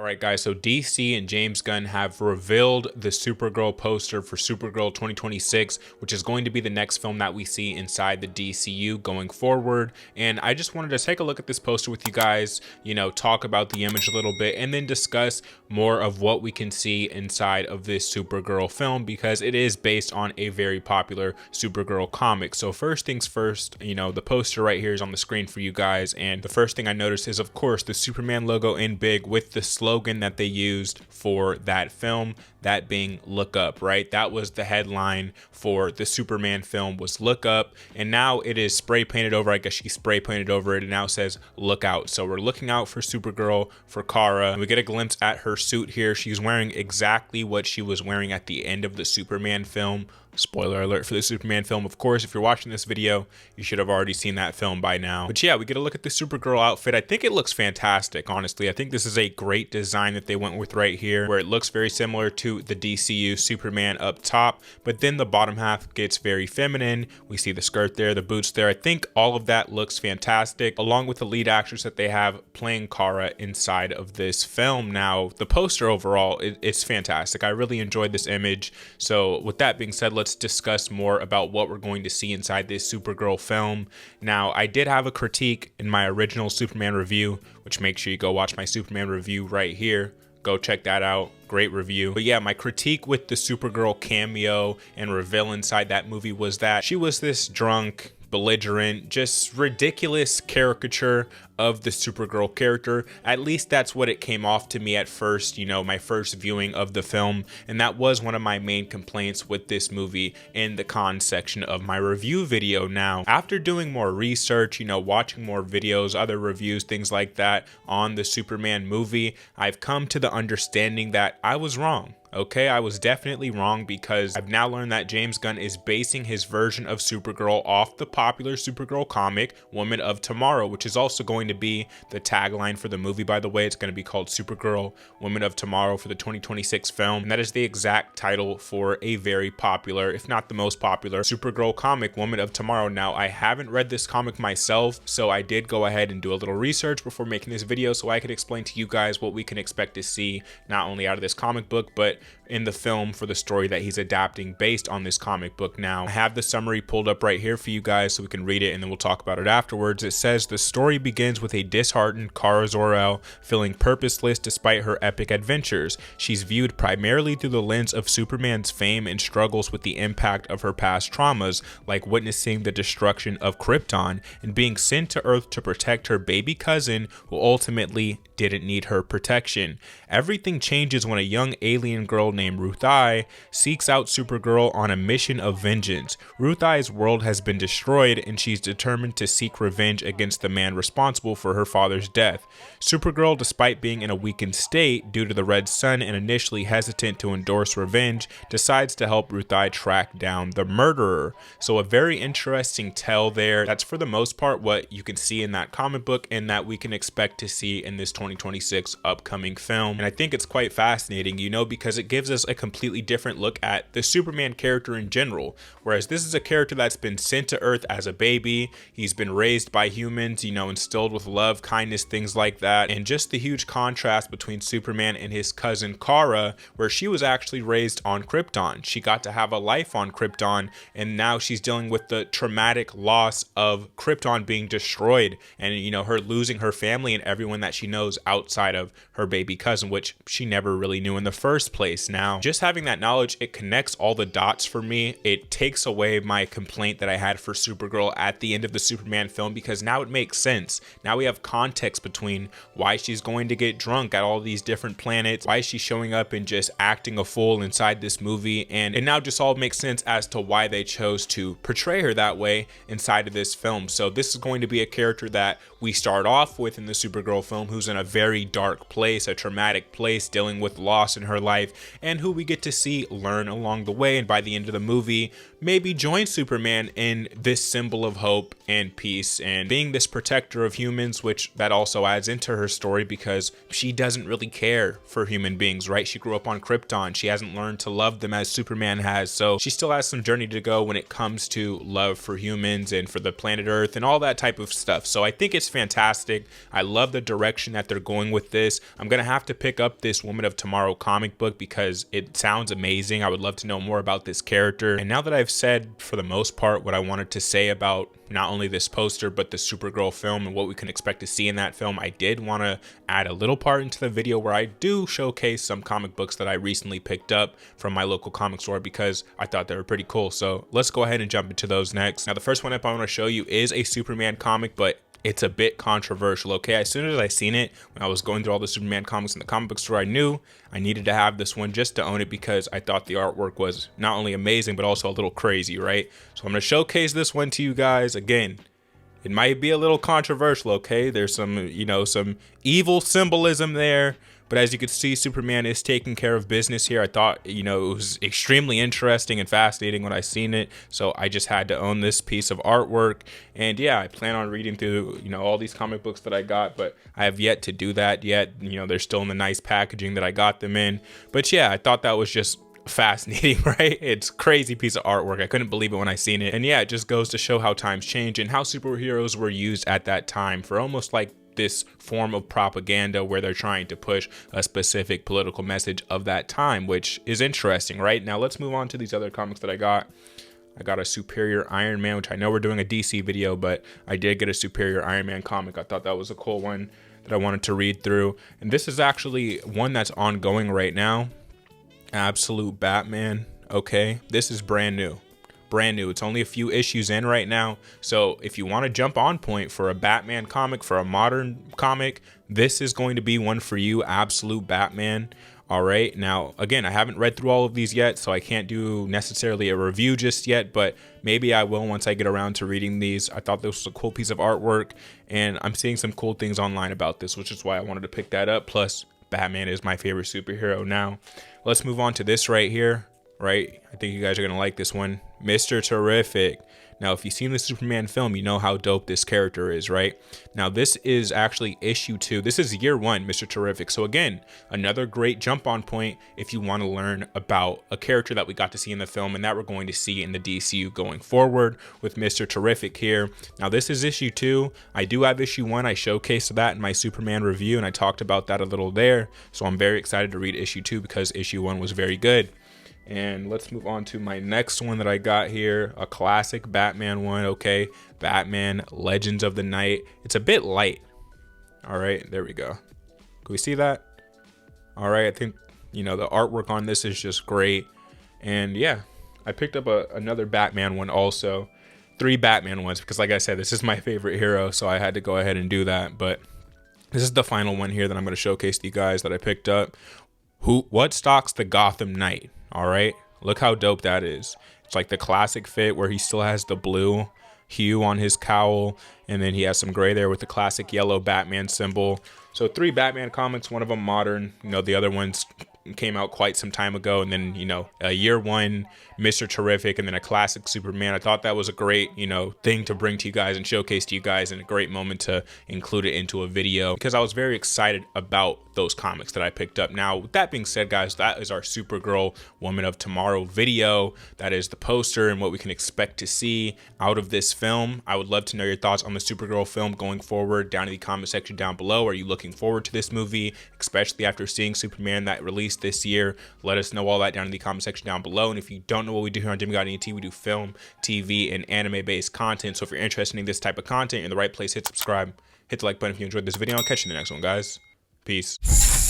Alright guys, so DC and James Gunn have revealed the Supergirl poster for Supergirl 2026, which is going to be the next film that we see inside the DCU going forward. And I just wanted to take a look at this poster with you guys, talk about the image a little bit, and then discuss more of what we can see inside of this Supergirl film, because it is based on a very popular Supergirl comic. So first things first, the poster right here is on the screen for you guys, and the first thing I noticed is, of course, the Superman logo in big with the slogan that they used for that film, that being "Look Up," right? That was the headline for the Superman film, was "Look Up," and now it is spray painted over. I guess she spray painted over it and now says "Look Out." So we're looking out for Supergirl, for Kara, and we get a glimpse at her suit here. She's wearing exactly what she was wearing at the end of the Superman film. Spoiler alert for the Superman film. Of course, if you're watching this video, you should have already seen that film by now. But yeah, we get a look at the Supergirl outfit. I think it looks fantastic, honestly. I think this is a great design that they went with right here, where it looks very similar to the DCU Superman up top, but then the bottom half gets very feminine. We see the skirt there, the boots there. I think all of that looks fantastic, along with the lead actress that they have playing Kara inside of this film. Now, the poster overall, it's fantastic. I really enjoyed this image. So with that being said, let's discuss more about what we're going to see inside this Supergirl film. Now, I did have a critique in my original Superman review, which make sure you go watch my Superman review right here. Go check that out. Great review. But yeah, my critique with the Supergirl cameo and reveal inside that movie was that she was this drunk, belligerent, just ridiculous caricature of the Supergirl character. At least that's what it came off to me at first, my first viewing of the film, and that was one of my main complaints with this movie in the cons section of my review video. Now, after doing more research, watching more videos, other reviews, things like that on the Superman movie, I've come to the understanding that I was wrong. Okay, I was definitely wrong, because I've now learned that James Gunn is basing his version of Supergirl off the popular Supergirl comic, Woman of Tomorrow, which is also going to be the tagline for the movie, by the way. It's going to be called Supergirl, Woman of Tomorrow for the 2026 film, and that is the exact title for a very popular, if not the most popular, Supergirl comic, Woman of Tomorrow. Now, I haven't read this comic myself, so I did go ahead and do a little research before making this video so I could explain to you guys what we can expect to see, not only out of this comic book, but in the film for the story that he's adapting based on this comic book. Now, I have the summary pulled up right here for you guys so we can read it, and then we'll talk about it afterwards. It says, the story begins with a disheartened Kara Zor-El feeling purposeless despite her epic adventures. She's viewed primarily through the lens of Superman's fame and struggles with the impact of her past traumas, like witnessing the destruction of Krypton and being sent to Earth to protect her baby cousin, who ultimately didn't need her protection. Everything changes when a young alien girl named Ruth-I seeks out Supergirl on a mission of vengeance. Ruth-I's world has been destroyed, and she's determined to seek revenge against the man responsible for her father's death. Supergirl, despite being in a weakened state due to the Red Sun and initially hesitant to endorse revenge, decides to help Ruth-I track down the murderer. So a very interesting tell there. That's for the most part what you can see in that comic book, and that we can expect to see in this 2026 upcoming film. And I think it's quite fascinating, because it gives us a completely different look at the Superman character in general. Whereas this is a character that's been sent to Earth as a baby. He's been raised by humans, instilled with love, kindness, things like that. And just the huge contrast between Superman and his cousin Kara, where she was actually raised on Krypton. She got to have a life on Krypton, and now she's dealing with the traumatic loss of Krypton being destroyed, and her losing her family and everyone that she knows outside of her baby cousin, which she never really knew in the first place. Now, just having that knowledge, it connects all the dots for me. It takes away my complaint that I had for Supergirl at the end of the Superman film, because now it makes sense. Now we have context between why she's going to get drunk at all these different planets, why she's showing up and just acting a fool inside this movie, and it now just all makes sense as to why they chose to portray her that way inside of this film. So this is going to be a character that we start off with in the Supergirl film, who's in a very dark place, a traumatic place, dealing with loss in her life, and who we get to see learn along the way, and by the end of the movie maybe join Superman in this symbol of hope and peace and being this protector of humans, which that also adds into her story because she doesn't really care for human beings, right? She grew up on Krypton. She hasn't learned to love them as Superman has, so she still has some journey to go when it comes to love for humans and for the planet Earth and all that type of stuff. So I think it's fantastic. I love the direction that they're going with this. I'm gonna have to pick up this Woman of Tomorrow comic book because it sounds amazing. I would love to know more about this character. And now that I've said for the most part what I wanted to say about not only this poster but the Supergirl film and what we can expect to see in that film, I did want to add a little part into the video where I do showcase some comic books that I recently picked up from my local comic store because I thought they were pretty cool. So let's go ahead and jump into those next. Now the first one up I want to show you is a Superman comic, but it's a bit controversial, okay? As soon as I seen it, when I was going through all the Superman comics in the comic book store, I knew I needed to have this one just to own it because I thought the artwork was not only amazing, but also a little crazy, right? So I'm gonna showcase this one to you guys. Again, it might be a little controversial, okay? There's some, some evil symbolism there. But as you can see, Superman is taking care of business here. I thought, it was extremely interesting and fascinating when I seen it. So I just had to own this piece of artwork. And yeah, I plan on reading through, all these comic books that I got, but I have yet to do that yet. They're still in the nice packaging that I got them in. But yeah, I thought that was just fascinating, right? It's crazy piece of artwork. I couldn't believe it when I seen it. And yeah, it just goes to show how times change and how superheroes were used at that time for almost like this form of propaganda where they're trying to push a specific political message of that time, which is interesting, right? Now let's move on to these other comics that I got. I got a Superior Iron Man, which I know we're doing a DC video, but I did get a Superior Iron Man comic. I thought that was a cool one that I wanted to read through. And this is actually one that's ongoing right now. Absolute Batman. Okay, this is brand new. It's only a few issues in right now, so if you want to jump on point for a Batman comic, for a modern comic, this is going to be one for you. Absolute Batman. All right, now again, I haven't read through all of these yet, so I can't do necessarily a review just yet, but maybe I will once I get around to reading these. I thought this was a cool piece of artwork, and I'm seeing some cool things online about this, which is why I wanted to pick that up. Plus, Batman is my favorite superhero now. Let's move on to this right here. Right, I think you guys are gonna like this one, Mr. Terrific. Now if you've seen the Superman film, you know how dope this character is, right? Now this is actually issue 2. This is year 1, Mr. Terrific. So again, another great jump on point if you want to learn about a character that we got to see in the film and that we're going to see in the DCU going forward with Mr. Terrific here. Now this is issue 2. I do have issue 1. I showcased that in my Superman review and I talked about that a little there. So I'm very excited to read issue 2 because issue 1 was very good. And let's move on to my next one that I got here, a classic Batman one. Okay, Batman Legends of the Night. It's a bit light. All right, there we go. Can we see that? All right, I think the artwork on this is just great. And yeah, I picked up another Batman one also, 3 Batman ones because like I said, this is my favorite hero, so I had to go ahead and do that. But this is the final one here that I'm going to showcase to you guys that I picked up. What stocks the Gotham Knight? All right, look how dope that is. It's like the classic fit where he still has the blue hue on his cowl, and then he has some gray there with the classic yellow Batman symbol. So 3 Batman comics, one of them modern, the other ones came out quite some time ago, and then a year 1 Mr. Terrific, and then a classic Superman. I thought that was a great thing to bring to you guys and showcase to you guys, and a great moment to include it into a video because I was very excited about those comics that I picked up. Now with that being said, guys, that is our Supergirl Woman of Tomorrow video. That is the poster and what we can expect to see out of this film. I would love to know your thoughts on the Supergirl film going forward down in the comment section down below. Are you looking forward to this movie, especially after seeing Superman that released this year? Let us know all that down in the comment section down below. And if you don't know what we do here on Demigod ENT, we do film, TV, and anime based content. So if you're interested in this type of content, you're in the right place. Hit subscribe, hit the like button if you enjoyed this video. I'll catch you in the next one, guys. Peace.